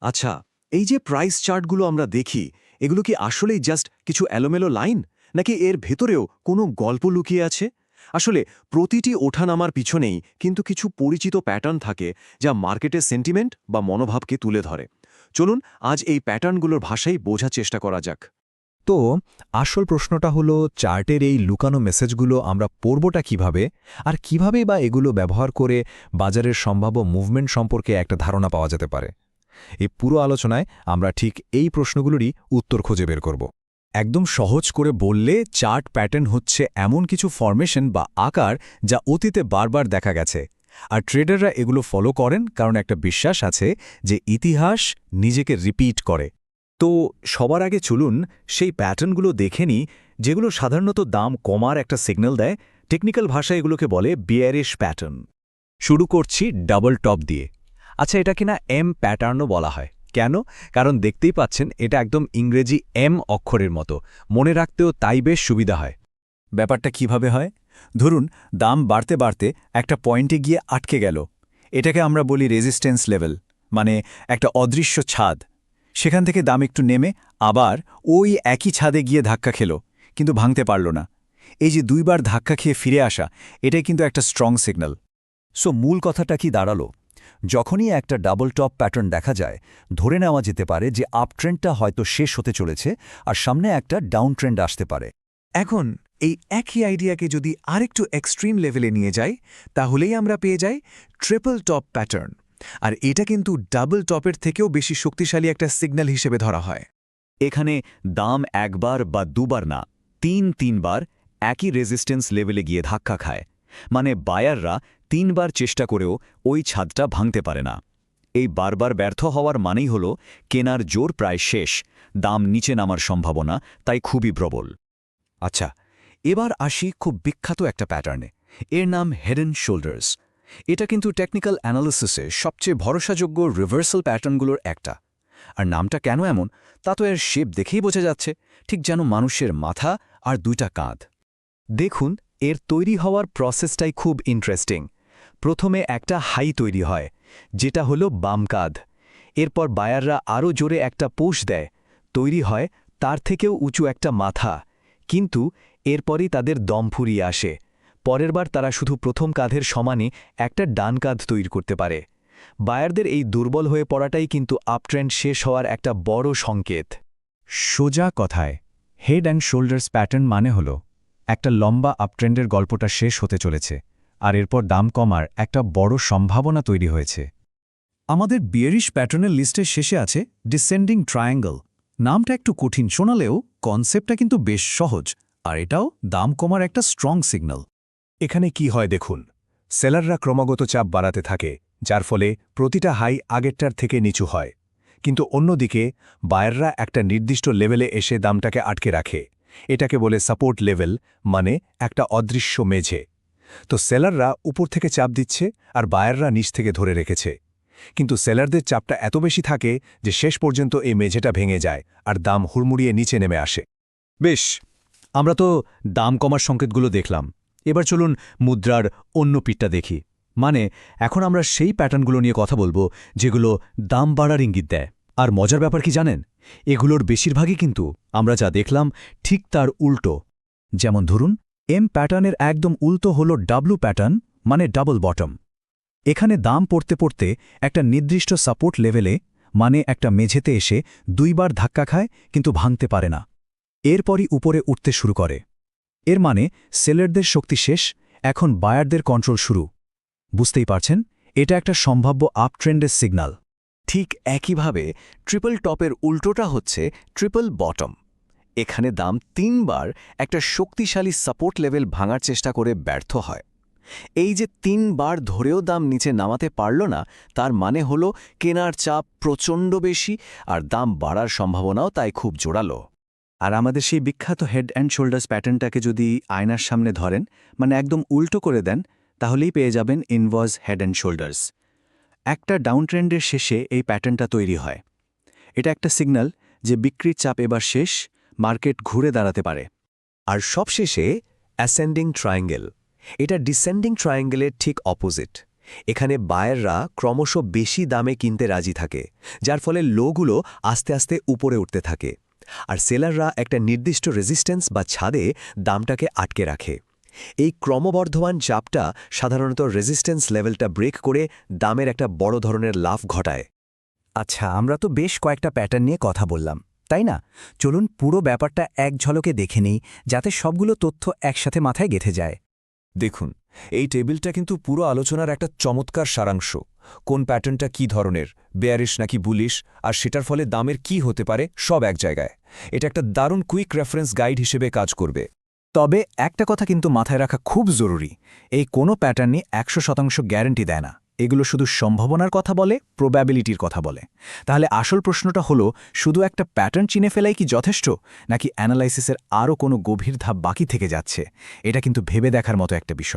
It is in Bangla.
আচ্ছা, এই যে প্রাইস চার্টগুলো আমরা দেখি, এগুলো কি আসলেই জাস্ট কিছু এলোমেলো লাইন, নাকি এর ভেতরেও কোনো গল্প লুকিয়ে আছে? আসলে প্রতিটি ওঠানামার পিছনেই কিন্তু কিছু পরিচিত প্যাটার্ন থাকে, যা মার্কেটের সেন্টিমেন্ট বা মনোভাবকে তুলে ধরে। চলুন আজ এই প্যাটার্নগুলোর ভাষায় বোঝার চেষ্টা করা যাক। তো আসল প্রশ্নটা হলো, চার্টের এই লুকানো মেসেজগুলো আমরা পড়বটা কিভাবে, আর কিভাবেই বা এগুলো ব্যবহার করে বাজারের সম্ভাব্য মুভমেন্ট সম্পর্কে একটা ধারণা পাওয়া যেতে পারে। এই পুরো আলোচনায় আমরা ঠিক এই প্রশ্নগুলোরই উত্তর খুঁজে বের করব। একদম সহজ করে বললে, চার্ট প্যাটার্ন হচ্ছে এমন কিছু ফরমেশন বা আকার যা অতীতে বারবার দেখা গেছে, আর ট্রেডাররা এগুলো ফলো করেন কারণ একটা বিশ্বাস আছে যে ইতিহাস নিজেকে রিপিট করে। তো সবার আগে চলুন সেই প্যাটার্নগুলো দেখে নিই, যেগুলো সাধারণত দাম কমার একটা সিগন্যাল দেয়। টেকনিক্যাল ভাষায় এগুলোকে বলে বিয়ারিশ প্যাটার্ন। শুরু করছি ডাবল টপ দিয়ে। আচ্ছা, এটা কিনা এম প্যাটার্নও বলা হয় কেন? কারণ দেখতেই পাচ্ছেন, এটা একদম ইংরেজি এম অক্ষরের মতো, মনে রাখতেও তাই বেশ সুবিধা হয়। ব্যাপারটা কিভাবে হয়? ধরুন, দাম বাড়তে বাড়তে একটা পয়েন্টে গিয়ে আটকে গেল। এটাকে আমরা বলি রেজিস্ট্যান্স লেভেল, মানে একটা অদৃশ্য ছাদ। সেখান থেকে দাম একটু নেমে আবার ওই একই ছাদে গিয়ে ধাক্কা খেল, কিন্তু ভাঙতে পারল না। এই যে দুইবার ধাক্কা খেয়ে ফিরে আসা, এটাই কিন্তু একটা স্ট্রং সিগন্যাল। সো মূল কথাটা কি দাঁড়ালো? যখনই একটা ডাবল টপ প্যাটার্ন দেখা যায়, ধরে নেওয়া যেতে পারে যে আপট্রেন্ডটা হয়তো শেষ হতে চলেছে আর সামনে একটা ডাউন ট্রেন্ড আসতে পারে। এখন এই একই আইডিয়াকে যদি আরেকটু এক্সট্রিম লেভেলে নিয়ে যাই, তাহলেই আমরা পেয়ে যাই ট্রিপল টপ প্যাটার্ন। আর এটা কিন্তু ডাবল টপের থেকেও বেশি শক্তিশালী একটা সিগন্যাল হিসেবে ধরা হয়। এখানে দাম একবার বা দুবার না, তিনবার একই রেজিস্ট্যান্স লেভেলে গিয়ে ধাক্কা খায়। মানে বায়াররা তিনবার চেষ্টা করেও ওই ছাদটা ভাঙতে পারে না। এই বারবার ব্যর্থ হওয়ার মানেই হল কেনার জোর প্রায় শেষ, দাম নিচে নামার সম্ভাবনা তাই খুবই প্রবল। আচ্ছা, এবার আসি খুব বিখ্যাত একটা প্যাটার্নে। এর নাম হেড অ্যান্ড শোল্ডার্স। এটা কিন্তু টেকনিক্যাল অ্যানালিসিসে সবচেয়ে ভরসাযোগ্য রিভার্সাল প্যাটার্নগুলোর একটা। আর নামটা কেন এমন, তা তো এর শেপ দেখেই বোঝা যাচ্ছে, ঠিক যেন মানুষের মাথা আর দুইটা কাঁধ। দেখুন, এর তৈরি হওয়ার প্রসেসটাই খুব ইন্টারেস্টিং। প্রথমে একটা হাই তৈরি হয়, যেটা হলো বাম কাঁধ। এরপর বায়াররা আরও জোরে একটা পোষ দেয়, তৈরি হয় তার থেকেও উঁচু একটা মাথা। কিন্তু এরপরই তাদের দম ফুরিয়ে আসে। পরের বার তারা শুধু প্রথম কাঁধের সমানে একটা ডান কাঁধ তৈরি করতে পারে। বায়ারদের এই দুর্বল হয়ে পড়াটাই কিন্তু আপট্রেন্ড শেষ হওয়ার একটা বড় সংকেত। সোজা কথায়, হেড অ্যান্ড শোল্ডার্স প্যাটার্ন মানে হল একটা লম্বা আপট্রেন্ডের গল্পটা শেষ হতে চলেছে, আর এরপর দাম কমার একটা বড় সম্ভাবনা তৈরি হয়েছে। আমাদের বিয়ারিশ প্যাটার্নের লিস্টের শেষে আছে ডিসেন্ডিং ট্রায়াঙ্গল। নামটা একটু কঠিন শোনালেও কনসেপ্টটা কিন্তু বেশ সহজ, আর এটাও দাম কমার একটা স্ট্রং সিগন্যাল। এখানে কি হয় দেখুন, সেলাররা ক্রমাগত চাপ বাড়াতে থাকে, যার ফলে প্রতিটা হাই আগেরটার থেকে নিচু হয়। কিন্তু অন্যদিকে বায়াররা একটা নির্দিষ্ট লেভেলে এসে দামটাকে আটকে রাখে। এটাকে বলে সাপোর্ট লেভেল, মানে একটা অদৃশ্য মেঝে। তো সেলাররা উপর থেকে চাপ দিচ্ছে আর বায়াররা নিচ থেকে ধরে রেখেছে। কিন্তু সেলারদের চাপটা এত বেশি থাকে যে শেষ পর্যন্ত এই মেঝেটা ভেঙে যায় আর দাম হুড়মুড়িয়ে নিচে নেমে আসে। বেশ, আমরা তো দাম কমার সংকেতগুলো দেখলাম। এবার চলুন মুদ্রার অন্য পিঠটা দেখি। মানে এখন আমরা সেই প্যাটার্নগুলো নিয়ে কথা বলবো যেগুলো দাম বাড়ার ইঙ্গিত দেয়। আর মজার ব্যাপার কি জানেন, এগুলোর বেশিরভাগই কিন্তু আমরা যা দেখলাম ঠিক তার উল্টো। যেমন ধরুন, এম প্যাটার্নের একদম উল্টো হল ডাব্লু প্যাটার্ন, মানে ডাবল বটম। এখানে দাম পড়তে পড়তে একটা নির্দিষ্ট সাপোর্ট লেভেলে, মানে একটা মেঝেতে এসে দুইবার ধাক্কা খায়, কিন্তু ভাঙতে পারে না। এরপরই উপরে উঠতে শুরু করে। এর মানে সেলারদের শক্তি শেষ, এখন বায়ারদের কন্ট্রোল শুরু। বুঝতেই পারছেন, এটা একটা সম্ভাব্য আপট্রেন্ডের সিগন্যাল। ঠিক একইভাবে ট্রিপল টপের উল্টোটা হচ্ছে ট্রিপল বটম। এখানে দাম তিনবার একটা শক্তিশালী সাপোর্ট লেভেল ভাঙার চেষ্টা করে ব্যর্থ হয়। এই যে তিনবার ধরেও দাম নিচে নামাতে পারল না, তার মানে হলো কেনার চাপ প্রচণ্ড বেশি আর দাম বাড়ার সম্ভাবনাও তাই খুব জোরালো। আর আমাদের সেই বিখ্যাত হেড অ্যান্ড শোল্ডার্স প্যাটার্নটাকে যদি আয়নার সামনে ধরেন, মানে একদম উল্টো করে দেন, তাহলেই পেয়ে যাবেন ইনভার্স হেড অ্যান্ড শোল্ডার্স। একটা ডাউন ট্রেন্ডের শেষে এই প্যাটার্নটা তৈরি হয়। এটা একটা সিগন্যাল যে বিক্রির চাপ এবার শেষ, মার্কেট ঘুরে দাঁড়াতে পারে। আর সবশেষে অ্যাসেন্ডিং ট্রায়াঙ্গেল। এটা ডিসেন্ডিং ট্রায়াঙ্গেলের ঠিক অপোজিট। এখানে বায়াররা ক্রমশ বেশি দামে কিনতে রাজি থাকে, যার ফলে লোগুলো আস্তে আস্তে উপরে উঠতে থাকে, আর সেলাররা একটা নির্দিষ্ট রেজিস্ট্যান্স বা ছাদে দামটাকে আটকে রাখে। এই ক্রমবর্ধমান চাপটা সাধারণত রেজিস্ট্যান্স লেভেলটা ব্রেক করে দামের একটা বড় ধরনের লাভ ঘটায়। আচ্ছা, আমরা তো বেশ কয়েকটা প্যাটার্ন নিয়ে কথা বললাম, তাই না? চলুন পুরো ব্যাপারটা এক ঝলকে দেখে নেই, যাতে সবগুলো তথ্য একসাথে মাথায় গেঁথে যায়। দেখুন, এই টেবিলটা কিন্তু পুরো আলোচনার একটা চমৎকার সারাংশ। কোন প্যাটার্নটা কী ধরনের, বেয়ারিশ নাকি বুলিশ, আর সেটার ফলে দামের কি হতে পারে, সব এক জায়গায়। এটা একটা দারুণ কুইক রেফারেন্স গাইড হিসেবে কাজ করবে। তবে একটা কথা কিন্তু মাথায় রাখা খুব জরুরি, এই কোনো প্যাটার্নই 100% গ্যারান্টি দেয় না। এগুলো শুধু সম্ভাবনার কথা বলে, প্রবাবিলিটির কথা বলে। তাহলে আসল প্রশ্নটা হলো, শুধু একটা প্যাটার্ন চিনে ফেলাই কি যথেষ্ট, নাকি অ্যানালাইসিসের আরও কোনো গভীর ধাপ বাকি থেকে যাচ্ছে? এটা কিন্তু ভেবে দেখার মতো একটা বিষয়।